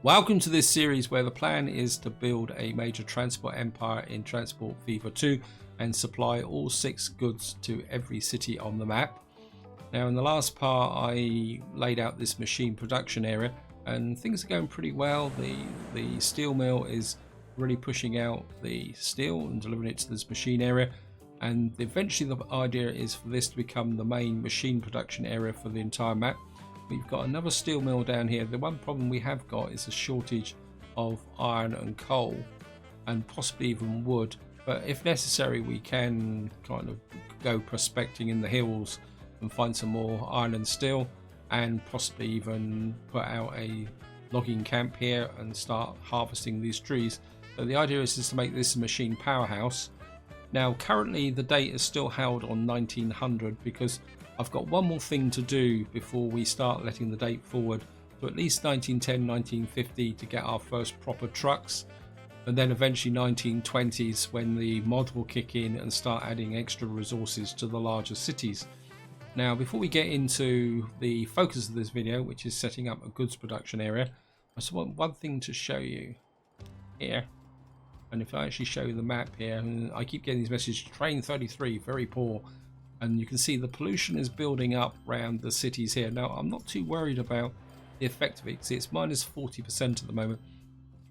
Welcome to this series where the plan is to build a major transport empire in Transport Fever 2 and supply all 6 goods to every city on the map. Now in the last part I laid out this machine production area and things are going pretty well. The steel mill is really pushing out the steel and delivering it to this machine area, and eventually the idea is for this to become the main machine production area for the entire map. We've got another steel mill down here. The one problem we have got is a shortage of iron and coal and possibly even wood, but if necessary we can kind of go prospecting in the hills and find some more iron and steel, and possibly even put out a logging camp here and start harvesting these trees. But the idea is to make this a machine powerhouse. Now currently the date is still held on 1900 because I've got one more thing to do before we start letting the date forward to at least 1910, 1950 to get our first proper trucks, and then eventually 1920s when the mod will kick in and start adding extra resources to the larger cities. Now before we get into the focus of this video, which is setting up a goods production area, I just want one thing to show you here. And if I actually show you the map here, and I keep getting these messages, train 33 very poor, and you can see the pollution is building up around the cities here. Now I'm not too worried about the effect of it. See, it's minus 40% at the moment,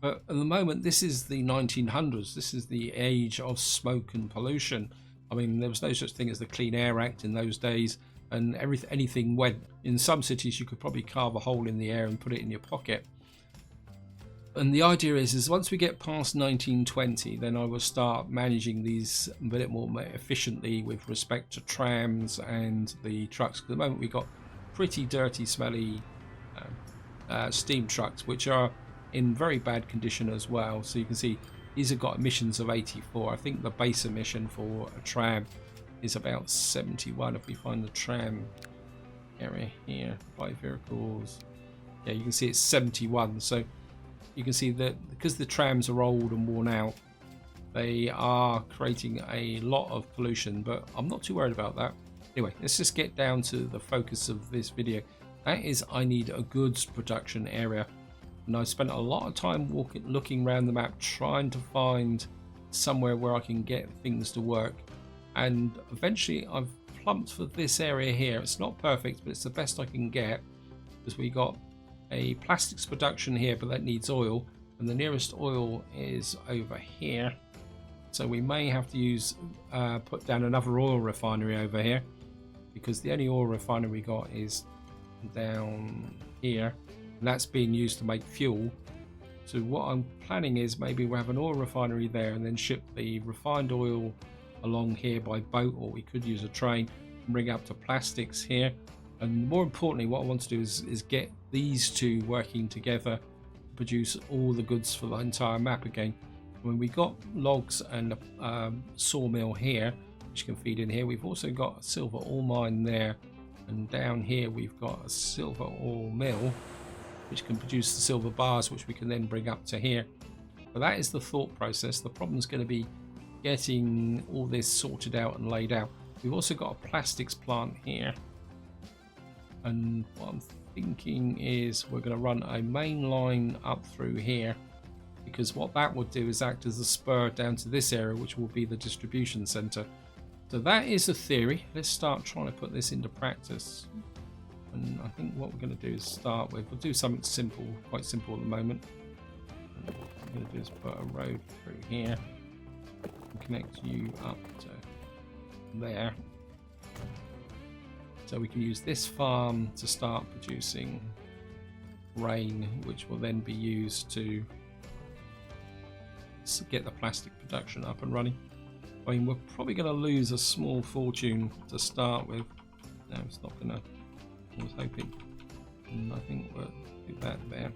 but at the moment this is the 1900s. This is the age of smoke and pollution. I mean, there was no such thing as the Clean Air Act in those days, and anything went. In some cities you could probably carve a hole in the air and put it in your pocket. And the idea is once we get past 1920, then I will start managing these a bit more efficiently with respect to trams and the trucks. At the moment we've got pretty dirty, smelly steam trucks, which are in very bad condition as well. So you can see these have got emissions of 84. I think the base emission for a tram is about 71. If we find the tram area here, 5 vehicles, yeah, you can see it's 71. So you can see that because the trams are old and worn out, they are creating a lot of pollution, but I'm not too worried about that. Anyway, let's just get down to the focus of this video. That is, I need a goods production area, and I spent a lot of time looking around the map trying to find somewhere where I can get things to work, and eventually I've plumped for this area here. It's not perfect, but it's the best I can get, because we got a plastics production here, but that needs oil, and the nearest oil is over here, so we may have to use put down another oil refinery over here, because the only oil refinery we got is down here, and that's being used to make fuel. So what I'm planning is maybe we'll have an oil refinery there and then ship the refined oil along here by boat, or we could use a train and bring up to plastics here. And more importantly, what I want to do is get these two working together to produce all the goods for the entire map again. When we got logs and a sawmill here, which can feed in here, we've also got a silver ore mine there, and down here we've got a silver ore mill, which can produce the silver bars, which we can then bring up to here. But that is the thought process. The problem is going to be getting all this sorted out and laid out. We've also got a plastics plant here. And what I'm thinking is we're going to run a main line up through here, because what that would do is act as a spur down to this area, which will be the distribution center. So that is a theory. Let's start trying to put this into practice. And I think what we're going to do is start with, we'll do something simple, quite simple at the moment. And what I'm going to do is put a road through here and connect you up to there. So we can use this farm to start producing grain, which will then be used to get the plastic production up and running. I mean, we're probably going to lose a small fortune to start with. No, it's not going to. I was hoping. And I think we'll do that there.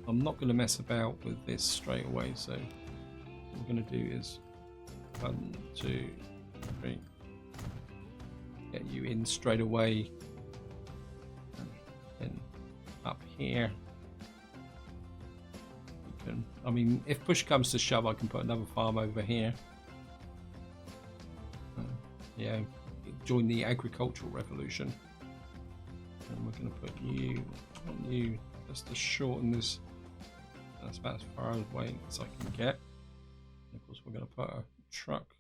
I'm not going to mess about with this straight away, so what we're going to do is 1, 2, 3. Get you in straight away, and up here you can, I mean, if push comes to shove, I can put another farm over here. Yeah, join the agricultural revolution. And we're going to put you on you just to shorten this That's about as far away as I can get. And of course, we're going to put a truck.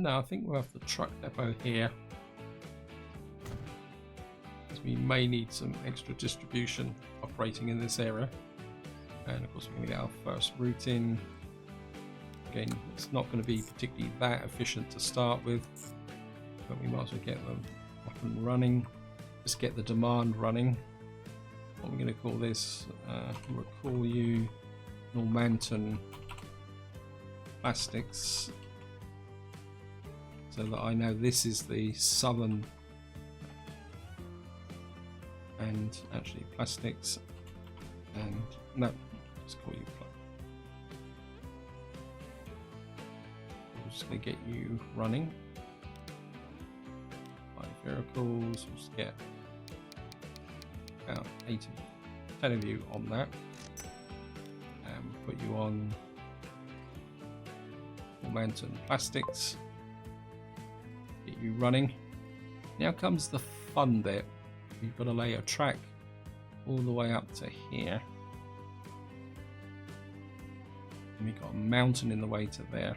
I think we'll have the truck depot here, because we may need some extra distribution operating in this area. And of course, we're going to get our first route in. Again, it's not going to be particularly that efficient to start with, but we might as well get them up and running. Just get the demand running. What we're going to call this, we'll call you Normanton Plastics, so that I know this is the southern, and actually plastics, and no, let's call you we're just going to get you running. 5 vehicles, we'll just get about 10 of you on that, and put you on Mountain Plastics, get you running. Now comes the fun bit. You've got to lay a track all the way up to here, and we've got a mountain in the way to there.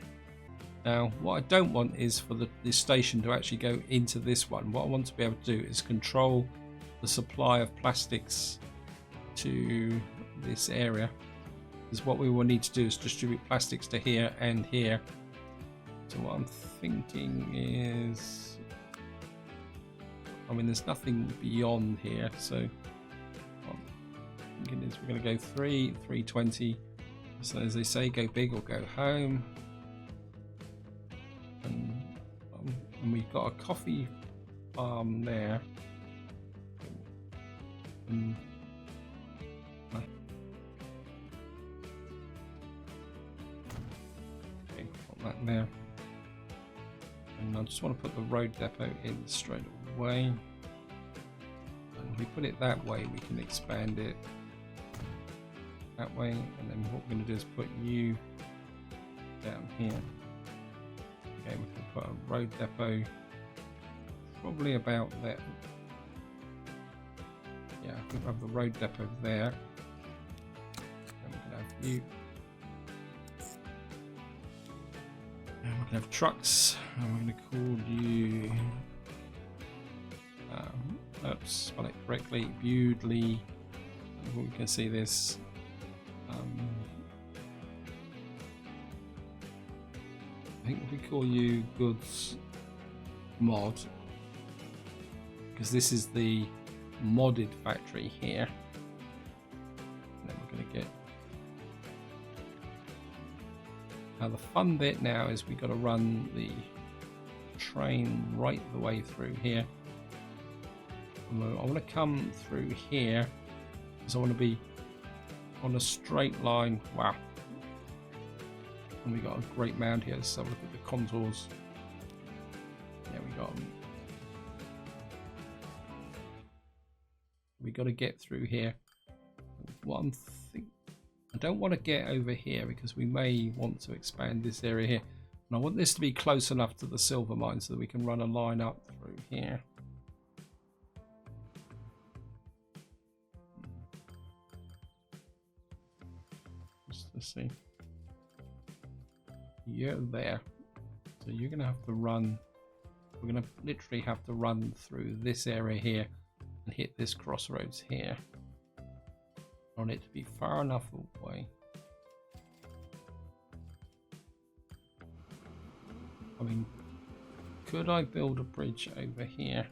Now what I don't want is for this station to actually go into this one. What I want to be able to do is control the supply of plastics to this area, because what we will need to do is distribute plastics to here and here. So what I'm thinking is, I mean, there's nothing beyond here, so what I'm thinking is we're going to go 320. So as they say, go big or go home. And we've got a coffee farm there. Okay, got that there. And I just want to put the road depot in straight away. And if we put it that way, we can expand it that way. And then what we're going to do is put you down here. Okay, we can put a road depot probably about there. Yeah, I think we have the road depot there. Then we can have you. And we can have trucks, and we're going to call you. Oops, spell it correctly. Bewdley. We can see this. I think we call you Goods Mod, because this is the modded factory here. And then we're going to get. Now the fun bit now is we've got to run the train right the way through here. I want to come through here because I want to be on a straight line. Wow. And we got a great mound here. Let's have a look at the contours. Yeah, we got them. We got to get through here. One thing, I don't want to get over here because we may want to expand this area here. And I want this to be close enough to the silver mine so that we can run a line up through here. Just to see. You're there, so you're gonna have to run. We're gonna literally have to run through this area here and hit this crossroads here. I want it to be far enough away. I mean, could I build a bridge over here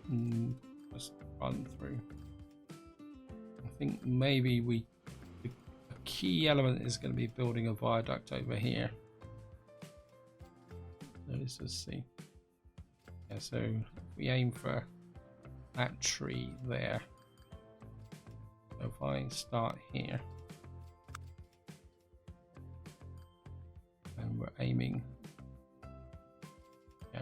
and just run through? I think maybe a key element is going to be building a viaduct over here. So let's just see. Yeah, so we aim for that tree there. So if I start here, and we're aiming, yeah,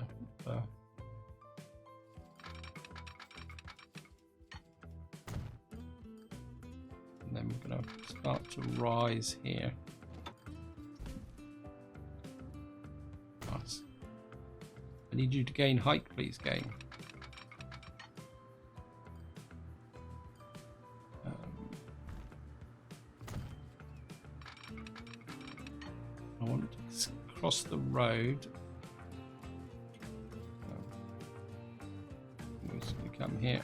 and then we're going to start to rise here. Nice. I need you to gain height, please, game. across the road. We're just going to come here.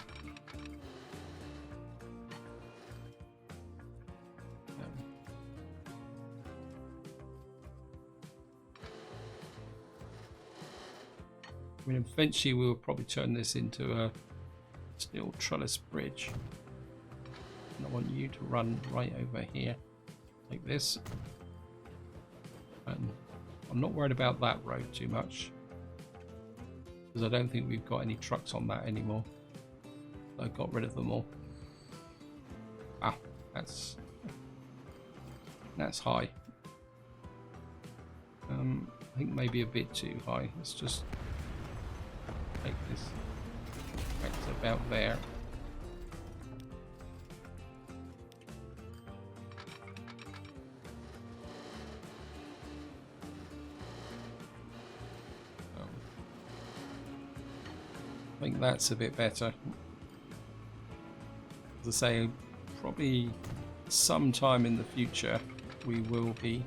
I mean, eventually we will probably turn this into a steel trellis bridge. And I want you to run right over here, like this. And I'm not worried about that road too much, because I don't think we've got any trucks on that anymore. I got rid of them all. Ah, that's high. I think maybe a bit too high. Let's just take this back to about there. I think that's a bit better. As I say, probably sometime in the future we will be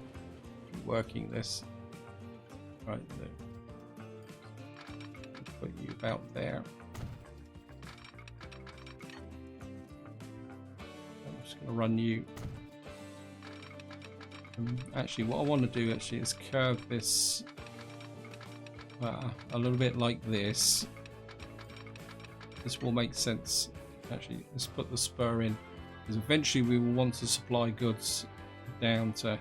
working this. Right there. Put you about there. I'm just going to run you. Actually, what I want to do actually is curve this a little bit like this. This will make sense. Actually, let's put the spur in, because eventually we will want to supply goods down to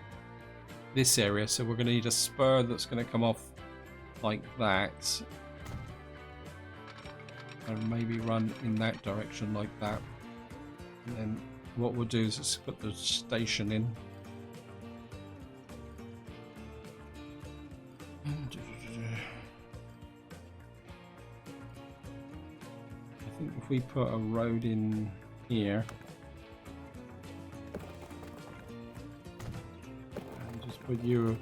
this area. So we're going to need a spur that's going to come off like that, and maybe run in that direction like that. And then what we'll do is just put the station in. I think if we put a road in here and just put you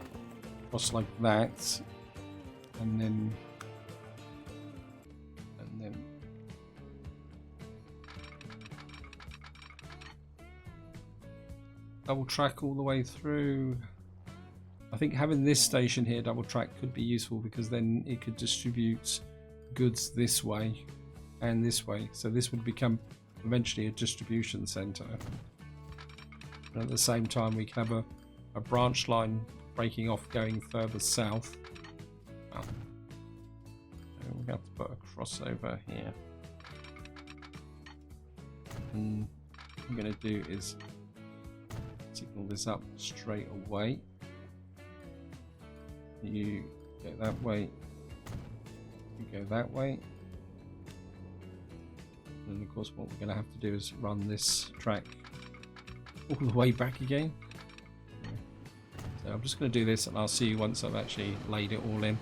across like that, and then double track all the way through. I think having this station here double track could be useful, because then it could distribute goods this way and this way, so this would become eventually a distribution center. And at the same time we can have a branch line breaking off going further south. So we have to put a crossover here, and what I'm going to do is signal this up straight away. You go that way, you go that way, and of course what we're going to have to do is run this track all the way back again. So I'm just going to do this, and I'll see you once I've actually laid it all in.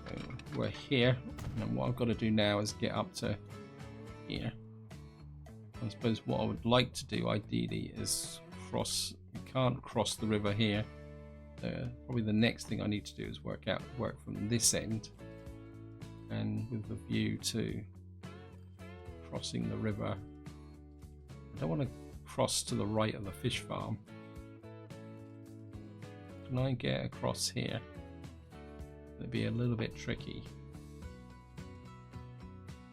So we're here, and what I've got to do now is get up to here. I suppose what I would like to do ideally is cross. We can't cross the river here. Probably the next thing I need to do is work from this end, and with the view to crossing the river. I don't want to cross to the right of the fish farm. Can I get across here? It'd be a little bit tricky.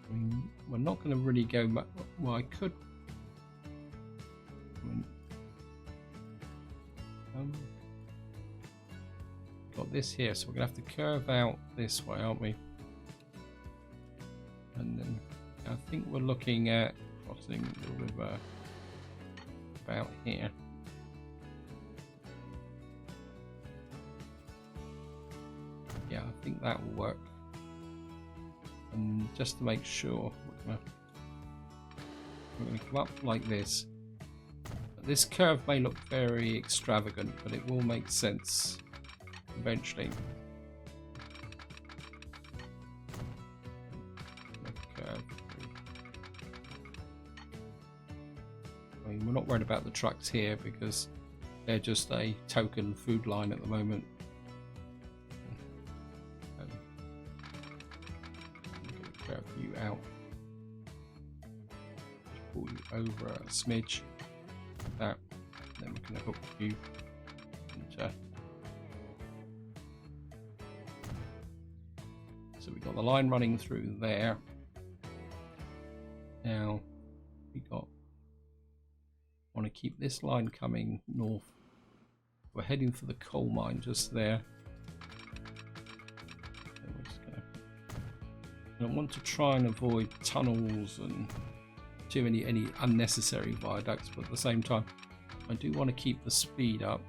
I mean, we're not going to really go much. Well, I could. I mean, got this here, so we're going to have to curve out this way, aren't we? And then I think we're looking at crossing the river about here. Yeah, I think that will work. And just to make sure, we're going to come up like this. This curve may look very extravagant, but it will make sense eventually. Curve. I mean, we're not worried about the trucks here because they're just a token food line at the moment. Curve you out. pull you over a smidge. That. Then we're going to hook you into. So we've got the line running through there. Now we want to keep this line coming north. We're heading for the coal mine just there. I want to try and avoid tunnels and too many any unnecessary viaducts, but at the same time I do want to keep the speed up.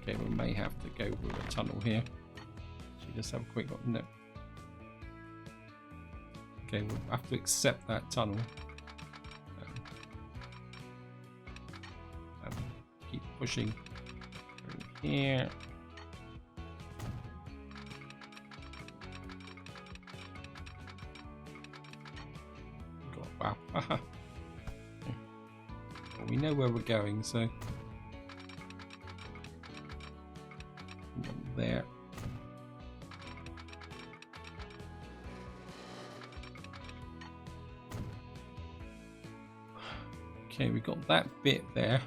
Okay, we may have to go with a tunnel here. So just have a quick look. No. Okay, we'll have to accept that tunnel. Keep pushing through here. Wow. Well, we know where we're going, so there. Okay, we got that bit there.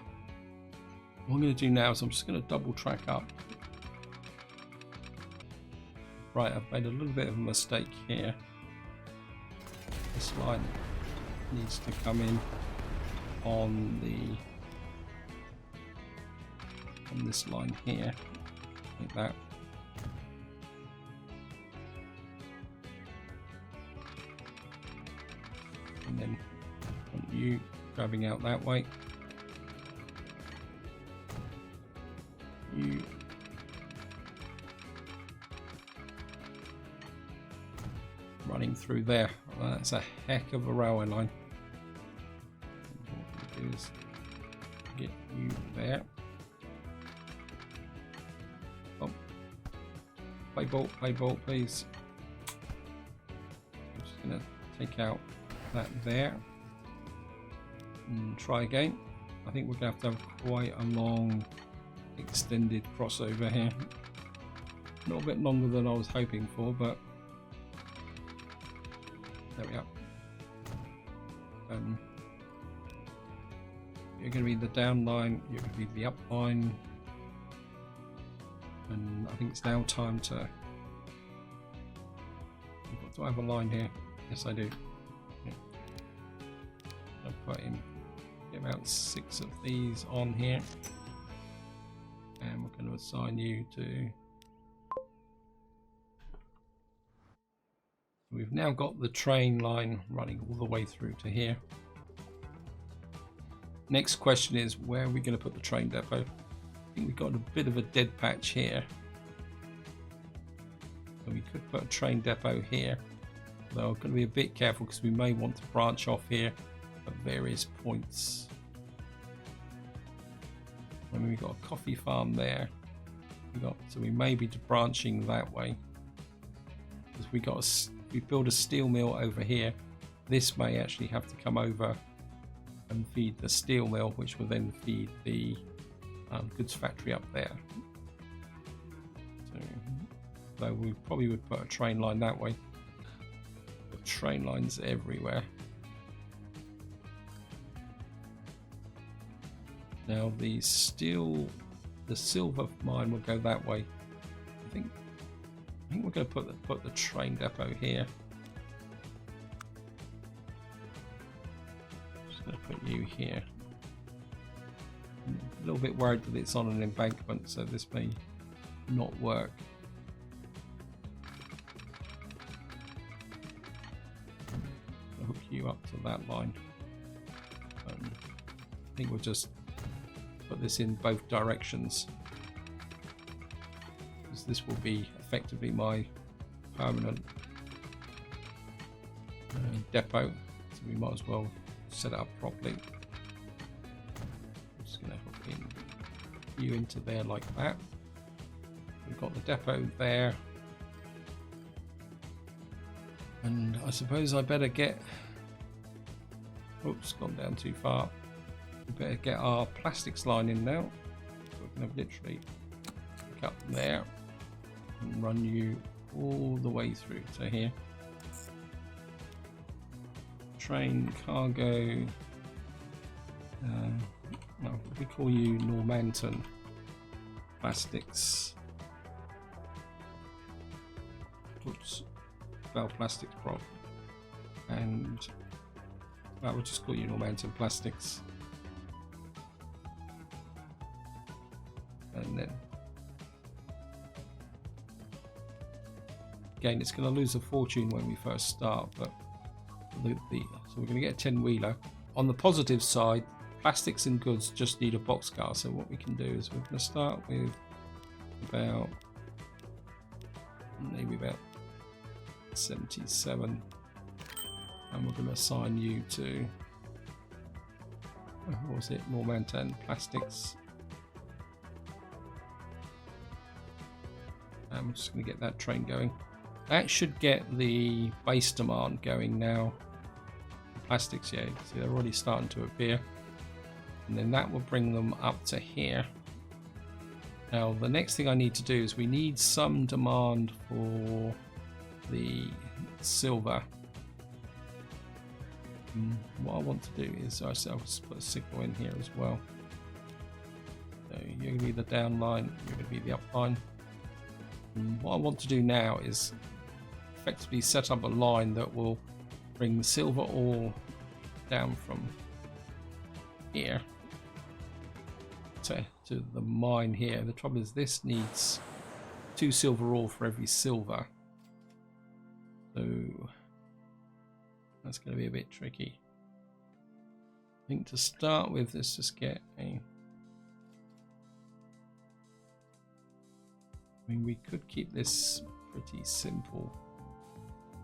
What I'm going to do now is I'm just going to double track up. Right, I've made a little bit of a mistake here. This line needs to come in on this line here, like that. And then you grabbing out that way. You running through there. Well, that's a heck of a railway line. What we do is get you there. Oh, play ball, please. I'm just gonna take out that there and try again. I think we're gonna have to have quite a long extended crossover here. A little bit longer than I was hoping for, but there we are. You're going to be the down line, you're going to be the up line, and I think it's now time to. Do I have a line here? Yes, I do. Yeah. I'll put in about 6 of these on here, and we're going to assign you to. We've now got the train line running all the way through to here. Next question is, where are we going to put the train depot? I think we've got a bit of a dead patch here. So we could put a train depot here. Though I'm going to be a bit careful because we may want to branch off here at various points. And we've got a coffee farm there. So we may be branching that way. Because we build a steel mill over here. This may actually have to come over and feed the steel mill, which will then feed the goods factory up there. So we probably would put a train line that way. The train lines everywhere. Now the silver mine will go that way. I think we're going to put the train depot here. Just going to put you here. I'm a little bit worried that it's on an embankment, so this may not work. I'll hook you up to that line. I think we'll just put this in both directions. This will be effectively my permanent depot, so we might as well set it up properly. I'm just going to hook you into there like that. We've got the depot there, and I suppose I better get. Oops, gone down too far. We better get our plastics line in now. We're going to literally pick up there and run you all the way through to here. train cargo. No, we call you Normanton Plastics. Oops, Bell Plastics Prop. And well, we'll just call you Normanton Plastics. And then again, it's going to lose a fortune when we first start, but so we're going to get a 10-wheeler. On the positive side, plastics and goods just need a boxcar. So what we can do is we're going to start with maybe about 77, and we're going to assign you to what was it, Normanton Plastics. And we're just going to get that train going. That should get the base demand going now. The plastics, yeah, see they're already starting to appear. And then that will bring them up to here. Now the next thing I need to do is we need some demand for the silver. What I want to do is I'll just put a signal in here as well. So you're going to be the down line, you're going to be the up line. What I want to do now is effectively set up a line that will bring the silver ore down from here to the mine here. The trouble is this needs 2 silver ore for every silver, so that's going to be a bit tricky. I think to start with, let's just get a... I mean, we could keep this pretty simple.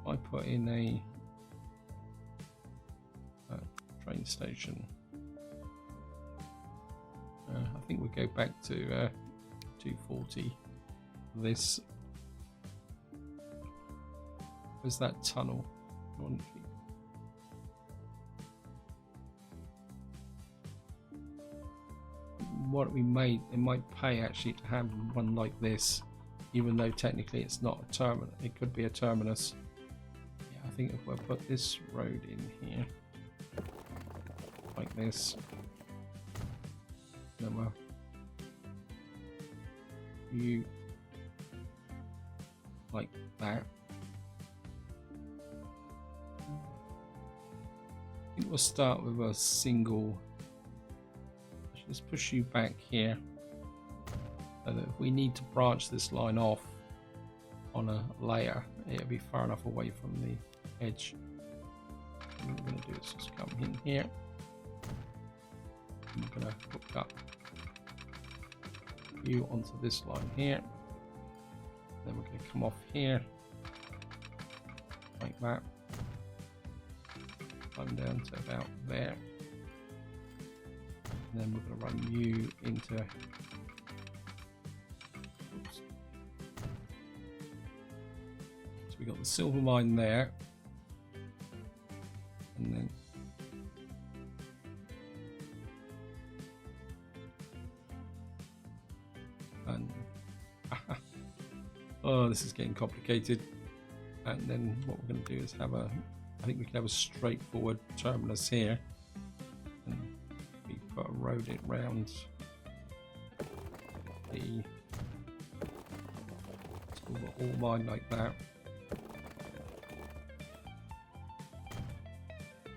I put in a train station. I think we'll go back to 240. This. Where's that tunnel? What we made, it might pay actually to have one like this, even though technically it's not a terminal. It could be a terminus. Yeah, I think if we put this road in here, like this, then well, you like that. I think we'll start with a single. Let's push you back here, so that if we need to branch this line off on a layer, it'll be far enough away from the edge. And what we're going to do is just come in here, and we're going to hook up you onto this line here. Then we're going to come off here like that, come down to about there. And then we're going to run you into, oops. So we got the silver mine there, and then oh, this is getting complicated. And then what we're going to do is have a, I think we can have a straightforward terminus here. But road it round the silver ore mine like that.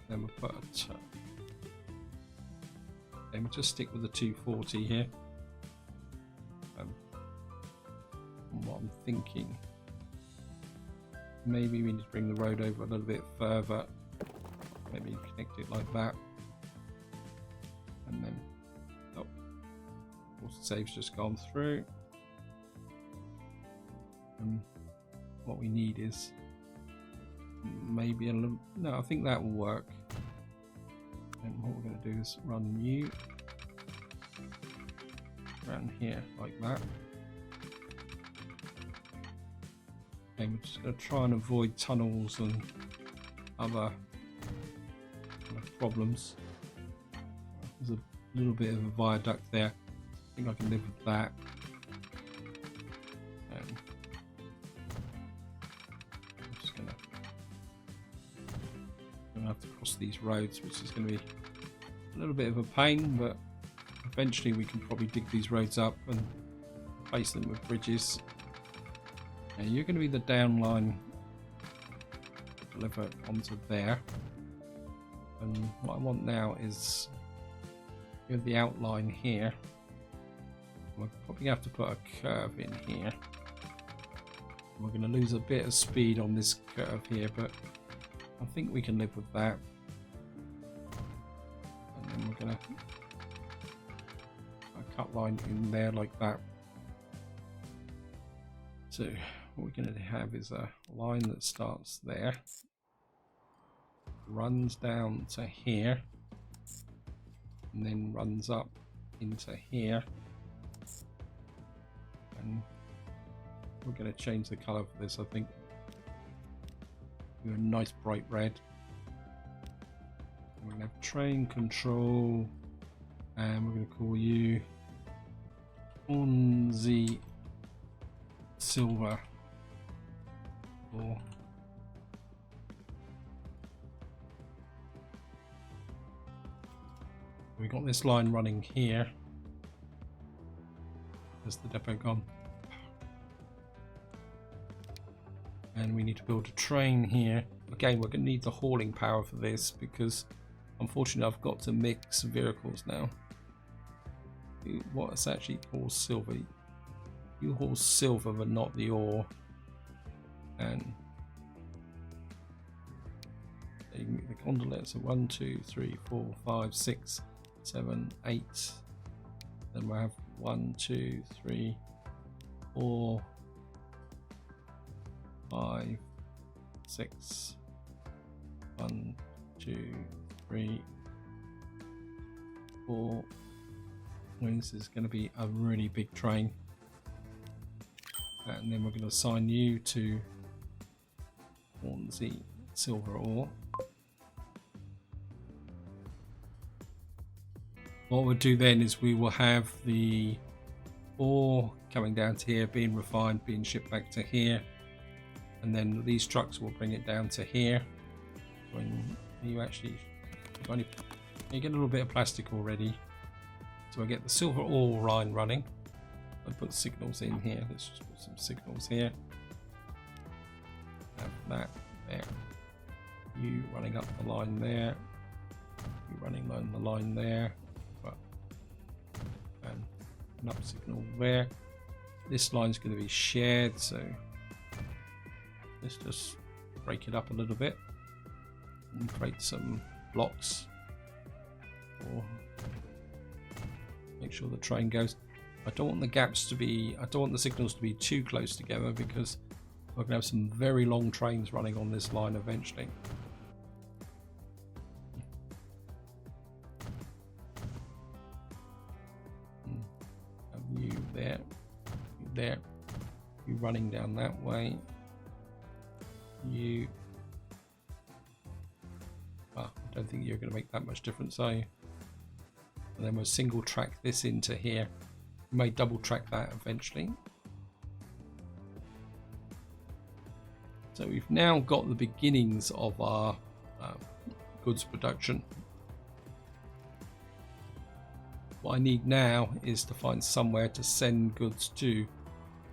Then we'll put a then we'll just stick with the 240 here. What I'm thinking, maybe we need to bring the road over a little bit further. Maybe connect it like that. And then, oh, save's just gone through. And what we need is maybe a little, no, I think that will work. And what we're going to do is run you around here like that. And we're just going to try and avoid tunnels and other problems. There's a little bit of a viaduct there. I think I can live with that. I'm just gonna have to cross these roads, which is going to be a little bit of a pain, but eventually we can probably dig these roads up and replace them with bridges. Now you're going to be the downline deliver onto there, and what I want now is you have the outline here. We're probably going to have to put a curve in here. We're going to lose a bit of speed on this curve here, but I think we can live with that. And then we're going to cut line in there like that. So what we're going to have is a line that starts there, runs down to here, and then runs up into here. And we're going to change the color for this, I think. Do a nice bright red. We're going to have train control, and we're going to call you on the silver. Or we got this line running here. There's the depot gone. And we need to build a train here. Again, we're going to need the hauling power for this because unfortunately I've got to mix vehicles now. What is actually called silver? You haul silver but not the ore. And the conduits are 1, 2, 3, 4, 5, 6, 7, 8. Then we'll have 1, 2, 3, 4, 5, 6, 1, 2, 3, 4. This is going to be a really big train. And then we're going to assign you to the silver ore. What we'll do then is we will have the ore coming down to here, being refined, being shipped back to here, and then these trucks will bring it down to here. When you actually you get a little bit of plastic already, so I get the silver ore line running. I put signals in here. Let's just put some signals here. Have that there. You running up the line there. You running along the line there. And an up signal there. This line is going to be shared, so let's just break it up a little bit and create some blocks, or make sure the train goes. I don't want the gaps to be, I don't want the signals to be too close together because we're going to have some very long trains running on this line eventually. Have you there, you there, you running down that way, you, I don't think you're going to make that much difference, are you? And then we'll single track this into here. We may double track that eventually. So we've now got the beginnings of our goods production. What I need now is to find somewhere to send goods to,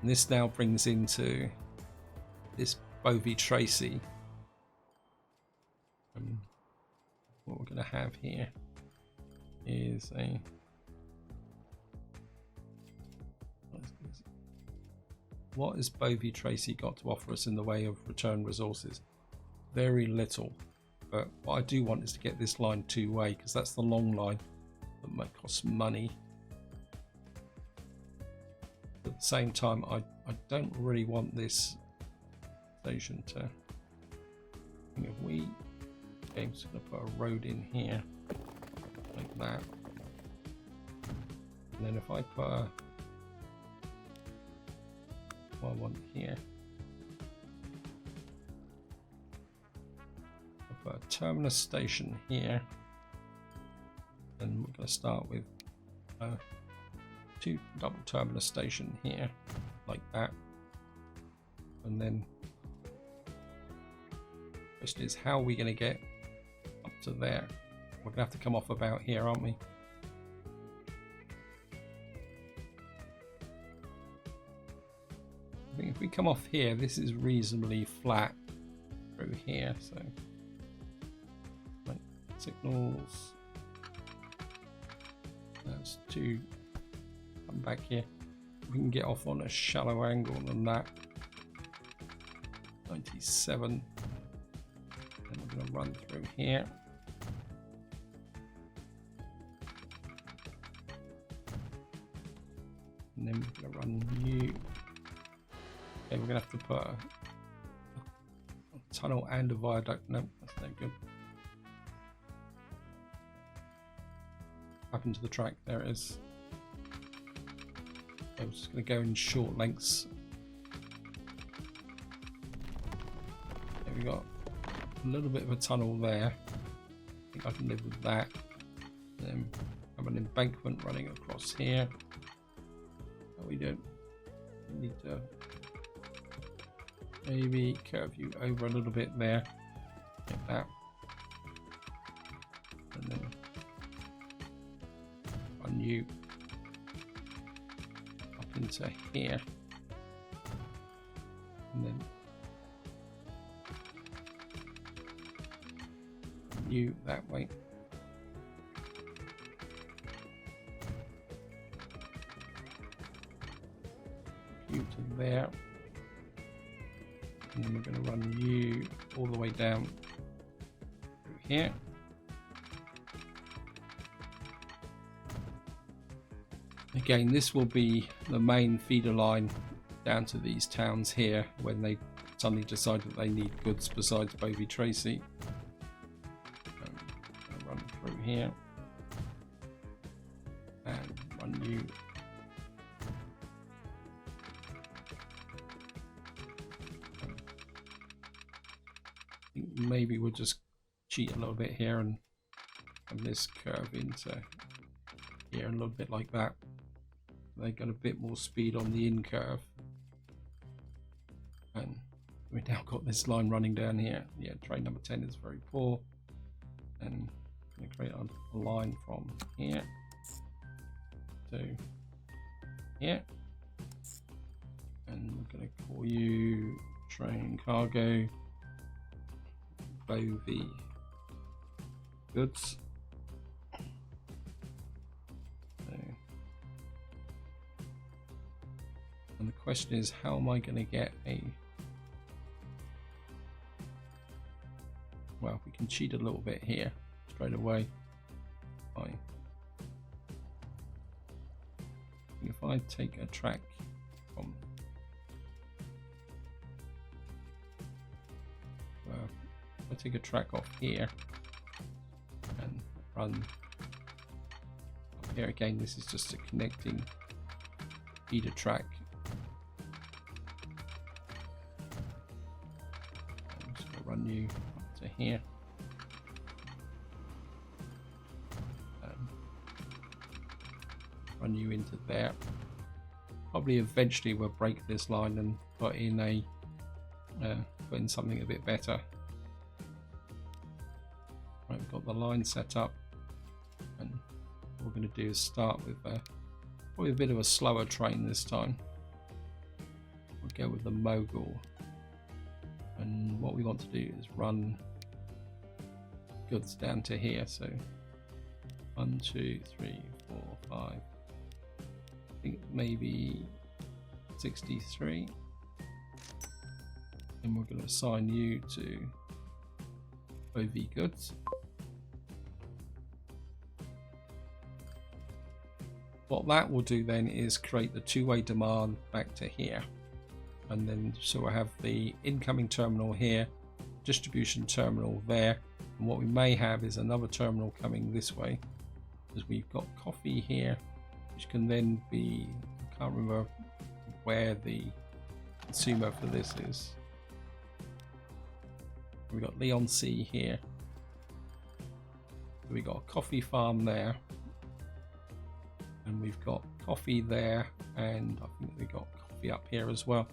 and this now brings into this Bovey Tracy. What we're going to have here is a what has Bovey Tracy got to offer us in the way of return resources? Very little, but what I do want is to get this line two-way because that's the long line that might cost money. But at the same time, I don't really want this station to, if we, I'm just going to put a road in here like that, and then if I put a, what I want here, I'll put a terminus station here, and we're going to start with two double terminus station here like that, and then the question is how are we going to get up to there. We're gonna have to come off about here, aren't we? I think if we come off here, this is reasonably flat through here, so right, signals. That's 2. Come back here. We can get off on a shallow angle than that. 97. And we're going to run through here. And then we're going to run new. Okay, we're going to have to put a tunnel and a viaduct. No, that's no good. Up into the track, there it is. Okay, we're just going to go in short lengths. Okay, we got a little bit of a tunnel there. I think I can live with that. Then have an embankment running across here. Oh, we don't need to maybe curve you over a little bit there, like that, and then run you up into here, and then you that way. You to there. And then we're going to run you all the way down through here. Again, this will be the main feeder line down to these towns here when they suddenly decide that they need goods besides Bovey Tracy. Run through here and run you. Maybe we'll just cheat a little bit here and this curve into here a little bit like that. They got a bit more speed on the in curve, and we now got this line running down here. Yeah, train number 10 is very poor, and I'm going to create a line from here to here, and we're going to call you train cargo Bovey goods. So, and the question is, how am I going to get a, well, we can cheat a little bit here straight away. If I take a track from, well, I take a track off here and run up here again. This is just a connecting feeder track. I'm just going to run you up to here. Run you into there. Probably eventually we'll break this line and put in a put in something a bit better. Right, we've got the line set up, and what we're going to do is start with probably a bit of a slower train this time. We'll go with the mogul, and what we want to do is run goods down to here. So 1, 2, 3, 4, 5. I think maybe 63, and we're going to assign you to Bovey goods. What that will do then is create the two-way demand back to here, and then so we'll have the incoming terminal here, distribution terminal there, and what we may have is another terminal coming this way, because we've got coffee here, which can then be, I can't remember where the consumer for this is. We've got Leon C here. We've got a coffee farm there. And we've got coffee there, and I think we've got coffee up here as well.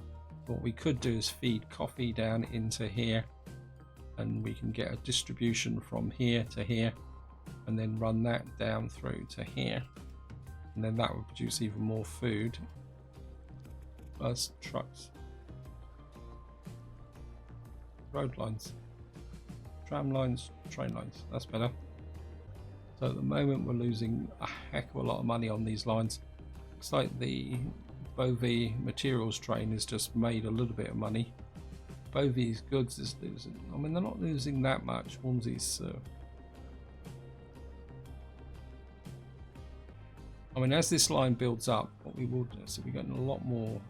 What we could do is feed coffee down into here and we can get a distribution from here to here, and then run that down through to here, and then that would produce even more food plus trucks, road lines, tram lines, train lines. That's better. So at the moment we're losing a heck of a lot of money on these lines. Looks like the Bovey materials train has just made a little bit of money. Bovey's goods is losing. I mean, they're not losing that much. Hornsey's I mean, as this line builds up, what we will do, so we're getting a lot more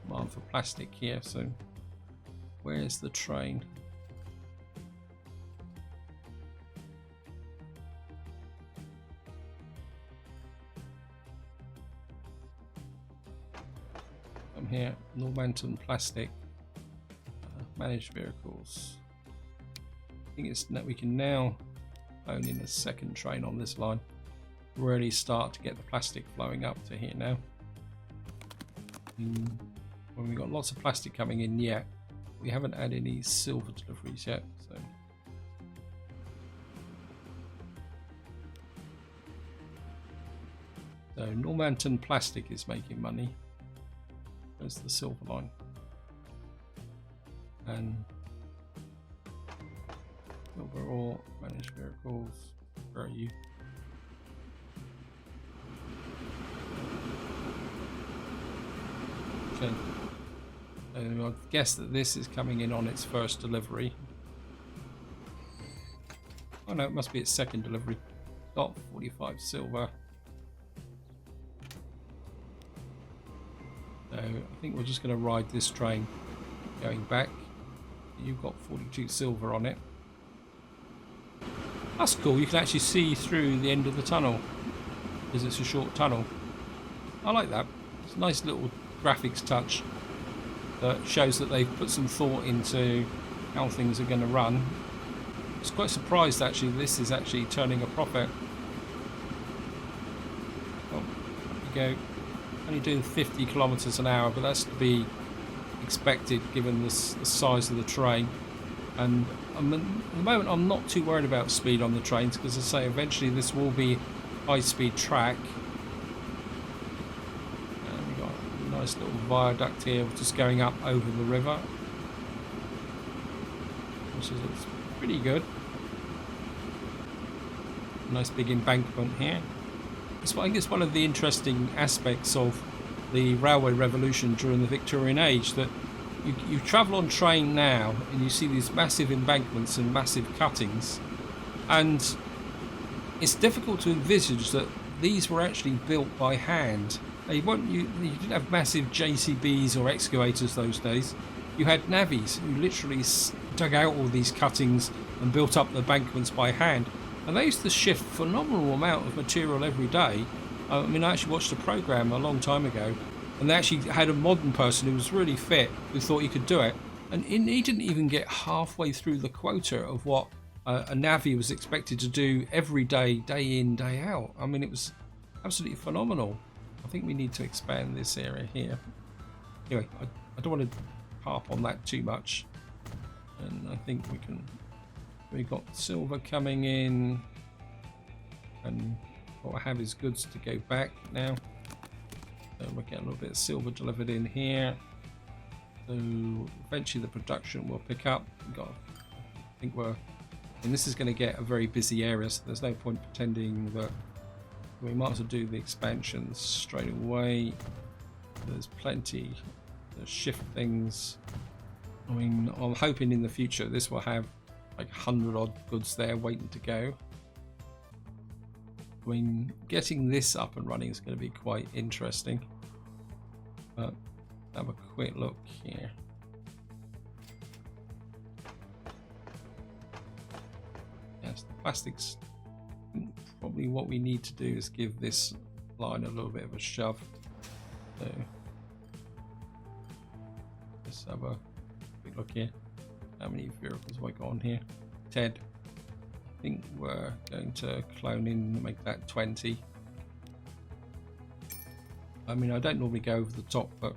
demand for plastic here. So where's the train? I'm here, Normanton plastic, managed vehicles. I think it's that we can now own in a second train on this line. Really start to get the plastic flowing up to here now. When we've got lots of plastic coming in yet, we haven't had any silver deliveries yet. So Normanton plastic is making money. There's the silver line. And silver ore, managed vehicles, where are you? Okay. I guess that this is coming in on its first delivery. Oh no, it must be its second delivery. Got 45 silver. So I think we're just going to ride this train going back. You've got 42 silver on it. That's cool. You can actually see through the end of the tunnel because it's a short tunnel. I like that. It's a nice little graphics touch that shows that they've put some thought into how things are going to run. I was quite surprised actually this is actually turning a profit. Oh, there we go. Only doing 50 kilometers an hour, but that's to be expected given the size of the train. And at the moment I'm not too worried about speed on the trains because, as I say, eventually this will be high-speed track. And we've got a nice little viaduct here just going up over the river, which looks pretty good. Nice big embankment here. I think it's one of the interesting aspects of the railway revolution during the Victorian age, that you travel on train now and you see these massive embankments and massive cuttings, and it's difficult to envisage that these were actually built by hand. You didn't have massive JCBs or excavators those days. You had navvies who literally dug out all these cuttings and built up the embankments by hand. And they used to shift a phenomenal amount of material every day. I mean, I actually watched a program a long time ago, and they actually had a modern person who was really fit, who thought he could do it. And he didn't even get halfway through the quota of what a navvy was expected to do every day, day in, day out. I mean, it was absolutely phenomenal. I think we need to expand this area here. Anyway, I don't want to harp on that too much. And I think we've got silver coming in, and what I have is goods to go back now. So we're getting a little bit of silver delivered in here. So eventually the production will pick up. And this is going to get a very busy area, so there's no point pretending that we might as well do the expansions straight away. There's plenty to shift things. I mean, I'm hoping in the future this will have like 100 odd goods there waiting to go. I mean, getting this up and running is going to be quite interesting. But have a quick look here. Yes, the plastics. Probably what we need to do is give this line a little bit of a shove. So let's have a quick look here. How many vehicles have I got on here? 10. I think we're going to clone in and make that 20. I mean, I don't normally go over the top, but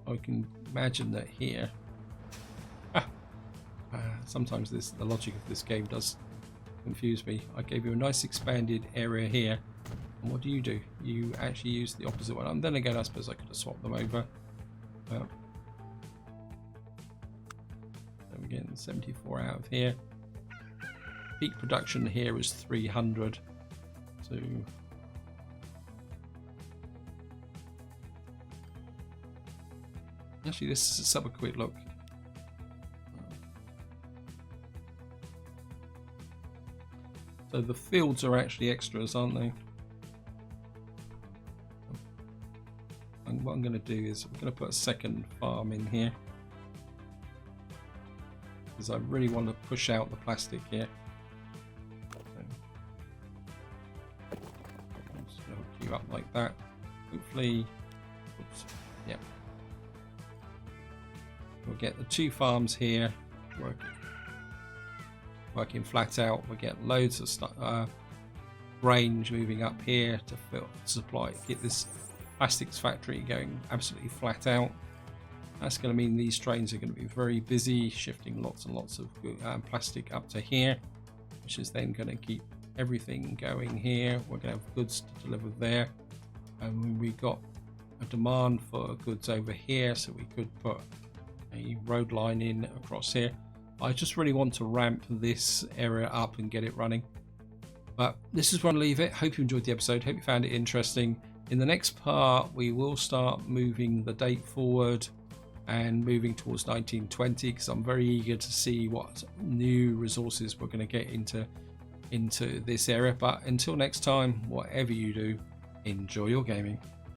I can imagine that here. Sometimes the logic of this game does confuse me. I gave you a nice expanded area here, and what do? You actually use the opposite one. And then again, I suppose I could have swapped them over. Then we're getting 74 out of here. Peak production here is 300. So actually, let's have a quick look. So the fields are actually extras, aren't they? And what I'm going to do is I'm going to put a second farm in here, because I really want to push out the plastic here. I'm just going to hook you up like that. Hopefully, oops, yeah. We'll get the 2 farms here working flat out. We'll get loads of range moving up here to supply, get this plastics factory going absolutely flat out. That's going to mean these trains are going to be very busy, shifting lots and lots of plastic up to here, which is then going to keep everything going here. We're going to have goods to deliver there, and we got a demand for goods over here, so we could put a road line in across here. I just really want to ramp this area up and get it running. But this is where I'll leave it. Hope you enjoyed the episode. Hope you found it interesting. In the next part, we will start moving the date forward and moving towards 1920, because I'm very eager to see what new resources we're going to get into this area. But until next time, whatever you do, enjoy your gaming.